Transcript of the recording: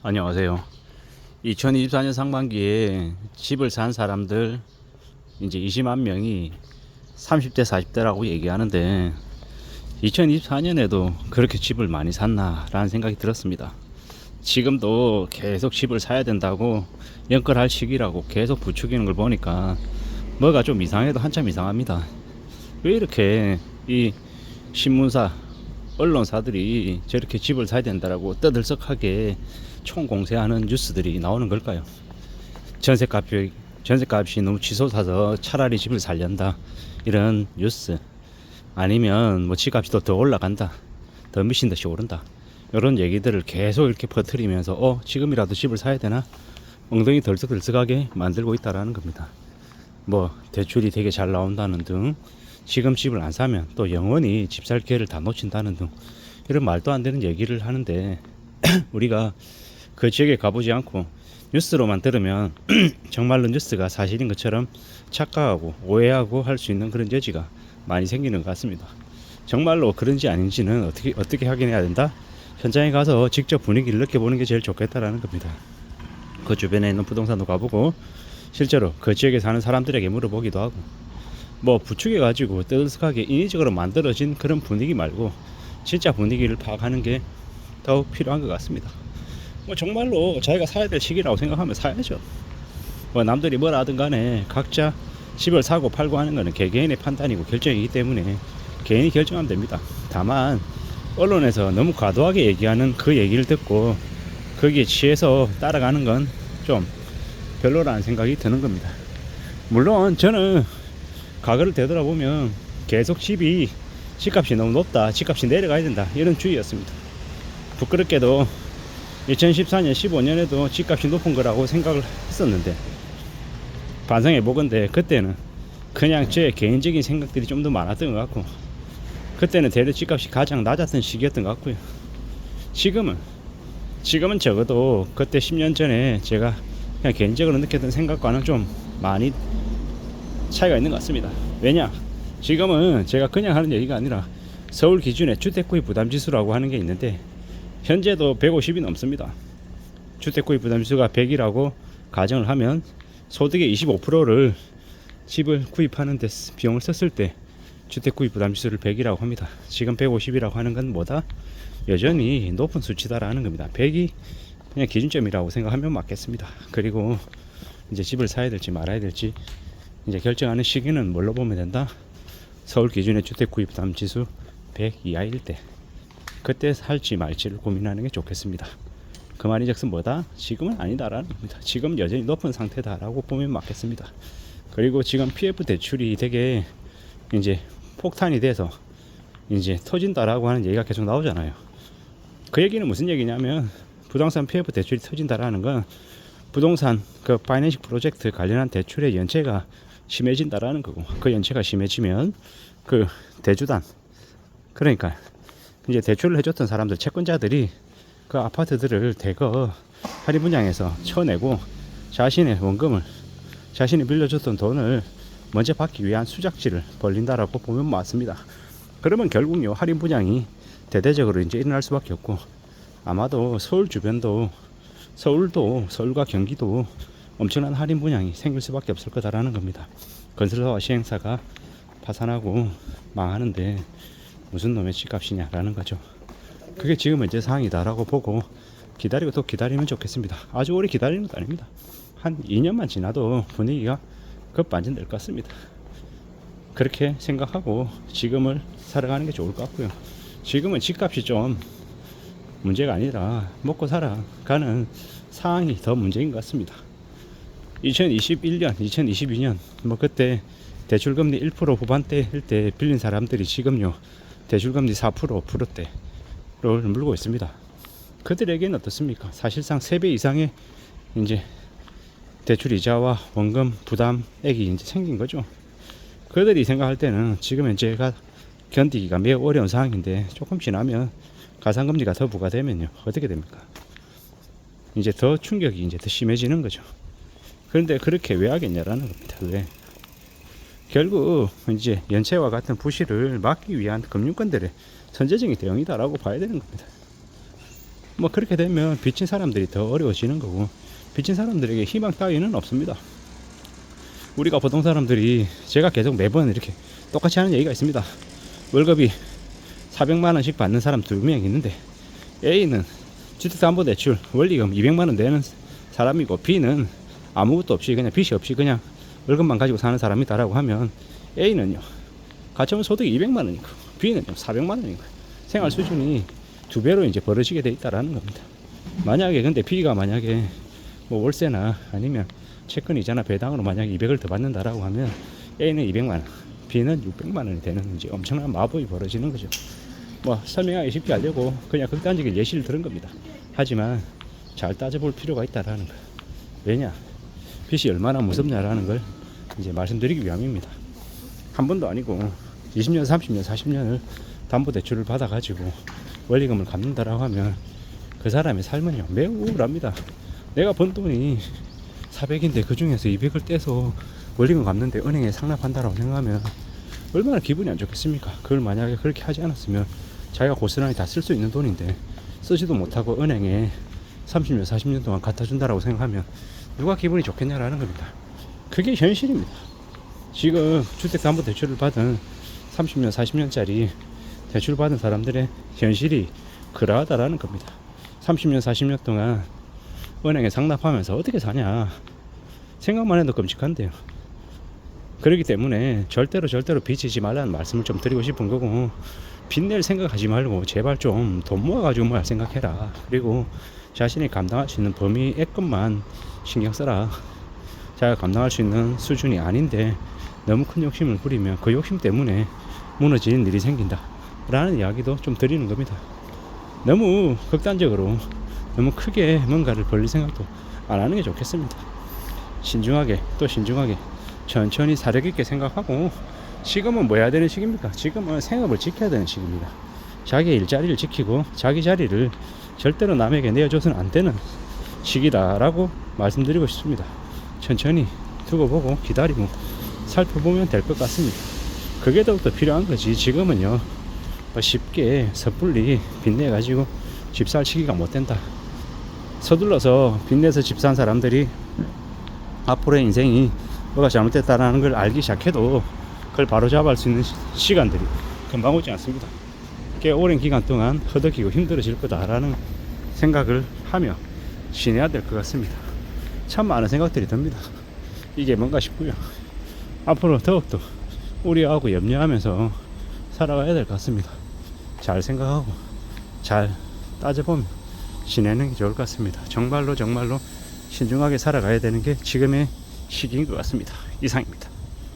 안녕하세요. 2024년 상반기에 집을 산 사람들 이제 20만 명이 30대 40대라고 얘기하는데 2024년에도 그렇게 집을 많이 샀나라는 생각이 들었습니다. 지금도 계속 집을 사야 된다고 연끌할 시기라고 계속 부추기는 걸 보니까 뭐가 좀 이상해도 한참 이상합니다. 왜 이렇게 이 신문사 언론사들이 저렇게 집을 사야 된다라고 떠들썩하게 총공세하는 뉴스들이 나오는 걸까요? 전세값이 너무 치솟아서 차라리 집을 살련다 이런 뉴스, 아니면 뭐 집값이 더 올라간다, 더 미친 듯이 오른다, 이런 얘기들을 계속 이렇게 퍼뜨리면서 지금이라도 집을 사야 되나 엉덩이 덜썩덜썩하게 만들고 있다라는 겁니다. 뭐 대출이 되게 잘 나온다는 등, 지금 집을 안 사면 또 영원히 집 살 기회를 다 놓친다는 등, 이런 말도 안 되는 얘기를 하는데 우리가 그 지역에 가보지 않고 뉴스로만 들으면 정말로 뉴스가 사실인 것처럼 착각하고 오해하고 할 수 있는 그런 여지가 많이 생기는 것 같습니다. 정말로 그런지 아닌지는 어떻게 확인해야 된다? 현장에 가서 직접 분위기를 느껴보는 게 제일 좋겠다라는 겁니다. 그 주변에 있는 부동산도 가보고 실제로 그 지역에 사는 사람들에게 물어보기도 하고, 뭐 부추겨 가지고 떠들썩하게 인위적으로 만들어진 그런 분위기 말고 진짜 분위기를 파악하는 게 더욱 필요한 것 같습니다. 뭐 정말로 자기가 사야 될 시기라고 생각하면 사야죠. 뭐 남들이 뭐라 하든 간에 각자 집을 사고 팔고 하는 거는 개개인의 판단이고 결정이기 때문에 개인이 결정하면 됩니다. 다만 언론에서 너무 과도하게 얘기하는 그 얘기를 듣고 거기에 취해서 따라가는 건 좀 별로라는 생각이 드는 겁니다. 물론 저는 과거를 되돌아보면 계속 집값이 너무 높다, 집값이 내려가야 된다, 이런 주의였습니다. 부끄럽게도 2014년 15년에도 집값이 높은 거라고 생각을 했었는데, 반성해 보건대 그때는 그냥 제 개인적인 생각들이 좀 더 많았던 것 같고, 그때는 대략 집값이 가장 낮았던 시기였던 것 같고요. 지금은 적어도 그때 10년 전에 제가 그냥 개인적으로 느꼈던 생각과는 좀 많이 차이가 있는 것 같습니다. 왜냐? 지금은 제가 그냥 하는 얘기가 아니라 서울 기준의 주택구입 부담지수라고 하는 게 있는데, 현재도 150이 넘습니다. 주택구입 부담지수가 100이라고 가정을 하면 소득의 25%를 집을 구입하는 데 비용을 썼을 때 주택구입 부담지수를 100이라고 합니다. 지금 150이라고 하는 건 뭐다? 여전히 높은 수치다라는 겁니다. 100이 그냥 기준점이라고 생각하면 맞겠습니다. 그리고 이제 집을 사야 될지 말아야 될지 이제 결정하는 시기는 뭘로 보면 된다? 서울 기준의 주택구입 부담지수 100 이하일 때, 그때 살지 말지를 고민하는 게 좋겠습니다. 그 말인즉슨 뭐다? 지금은 아니다라는 겁니다. 지금 여전히 높은 상태다라고 보면 맞겠습니다. 그리고 지금 PF 대출이 되게 이제 폭탄이 돼서 이제 터진다라고 하는 얘기가 계속 나오잖아요. 그 얘기는 무슨 얘기냐면, 부동산 PF 대출이 터진다라는 건 부동산 그 파이낸셜 프로젝트 관련한 대출의 연체가 심해진다라는 거고, 그 연체가 심해지면 그 대주단, 그러니까 이제 대출을 해줬던 사람들, 채권자들이 그 아파트들을 대거 할인 분양해서 쳐내고 자신의 원금을, 자신이 빌려줬던 돈을 먼저 받기 위한 수작질을 벌린다라고 보면 맞습니다. 그러면 결국요, 할인 분양이 대대적으로 이제 일어날 수밖에 없고, 아마도 서울 주변도, 서울과 경기도 엄청난 할인 분양이 생길 수밖에 없을 거다라는 겁니다. 건설사와 시행사가 파산하고 망하는데 무슨 놈의 집값이냐라는 거죠. 그게 지금 현재 상황이다라고 보고 기다리고 또 기다리면 좋겠습니다. 아주 오래 기다리는 것도 아닙니다. 한 2년만 지나도 분위기가 급반전될 것 같습니다. 그렇게 생각하고 지금을 살아가는 게 좋을 것 같고요. 지금은 집값이 좀 문제가 아니라 먹고 살아가는 상황이 더 문제인 것 같습니다. 2021년, 2022년 뭐 그때 대출금리 1% 후반대일 때 빌린 사람들이 지금요 대출금리 4%대를 물고 있습니다. 그들에게는 어떻습니까? 사실상 3배 이상의 이제 대출 이자와 원금 부담액이 이제 생긴 거죠. 그들이 생각할 때는 지금 현재가 견디기가 매우 어려운 상황인데, 조금 지나면 가상금리가 더 부과되면요 어떻게 됩니까? 이제 더 충격이 이제 더 심해지는 거죠. 그런데 그렇게 왜 하겠냐라는 겁니다. 왜? 결국 이제 연체와 같은 부실을 막기 위한 금융권들의 선제적인 대응이다라고 봐야 되는 겁니다. 뭐 그렇게 되면 빚진 사람들이 더 어려워지는 거고, 빚진 사람들에게 희망 따위는 없습니다. 우리가 보통 사람들이, 제가 계속 매번 이렇게 똑같이 하는 얘기가 있습니다. 월급이 400만 원씩 받는 사람 2명 있는데, A는 주택담보대출 원리금 200만 원 내는 사람이고, B는 아무것도 없이 그냥 빚이 없이 그냥 월급만 가지고 사는 사람이다라고 하면, A는요 가처분 소득이 200만 원이고 B는요 400만 원이고 생활 수준이 2배로 이제 벌어지게 돼 있다라는 겁니다. 만약에 근데 B가 만약에 뭐 월세나 아니면 채권 이자나 배당으로 만약에 200을 더 받는다라고 하면, A는 200만 원, B는 600만 원이 되는 이제 엄청난 마법이 벌어지는 거죠. 뭐 설명하기 쉽게 하려고 그냥 극단적인 예시를 들은 겁니다. 하지만 잘 따져볼 필요가 있다라는 거. 왜냐, 빚이 얼마나 무섭냐라는 걸 이제 말씀드리기 위함입니다. 한 번도 아니고 20년, 30년, 40년을 담보대출을 받아가지고 원리금을 갚는다라고 하면 그 사람의 삶은요 매우 우울합니다. 내가 번 돈이 400인데 그 중에서 200을 떼서 원리금 갚는데 은행에 상납한다라고 생각하면 얼마나 기분이 안 좋겠습니까? 그걸 만약에 그렇게 하지 않았으면 자기가 고스란히 다 쓸 수 있는 돈인데 쓰지도 못하고 은행에 30년, 40년 동안 갖다 준다라고 생각하면 누가 기분이 좋겠냐라는 겁니다. 그게 현실입니다. 지금 주택담보대출을 받은 30년, 40년짜리 대출 받은 사람들의 현실이 그러하다라는 겁니다. 30년, 40년 동안 은행에 상납하면서 어떻게 사냐, 생각만 해도 끔찍한데요. 그렇기 때문에 절대로 빚지지 말라는 말씀을 좀 드리고 싶은 거고, 빚낼 생각하지 말고 제발 좀 돈 모아가지고 뭘 생각해라. 그리고 자신이 감당할 수 있는 범위액것만 신경 써라. 자기가 감당할 수 있는 수준이 아닌데 너무 큰 욕심을 부리면 그 욕심 때문에 무너지는 일이 생긴다 라는 이야기도 좀 드리는 겁니다. 너무 극단적으로 너무 크게 뭔가를 벌릴 생각도 안 하는 게 좋겠습니다. 신중하게, 또 신중하게 천천히 사력 있게 생각하고, 지금은 뭐 해야 되는 시기입니까? 지금은 생업을 지켜야 되는 시기입니다. 자기 일자리를 지키고 자기 자리를 절대로 남에게 내어줘서는 안 되는 시기다라고 말씀드리고 싶습니다. 천천히 두고 보고 기다리고 살펴보면 될 것 같습니다. 그게 더욱더 필요한 거지. 지금은요 쉽게 섣불리 빚내 가지고 집 살 시기가 못 된다. 서둘러서 빚내서 집 산 사람들이 앞으로의 인생이 뭐가 잘못됐다라는 걸 알기 시작해도 그걸 바로잡을 수 있는 시간들이 금방 오지 않습니다. 꽤 오랜 기간 동안 허덕이고 힘들어질 거다라는 생각을 하며 지내야 될 것 같습니다. 참 많은 생각들이 듭니다. 이게 뭔가 싶고요. 앞으로 더욱더 우려하고 염려하면서 살아가야 될 것 같습니다. 잘 생각하고 잘 따져보면 지내는 게 좋을 것 같습니다. 정말로 신중하게 살아가야 되는 게 지금의 시기인 것 같습니다. 이상입니다.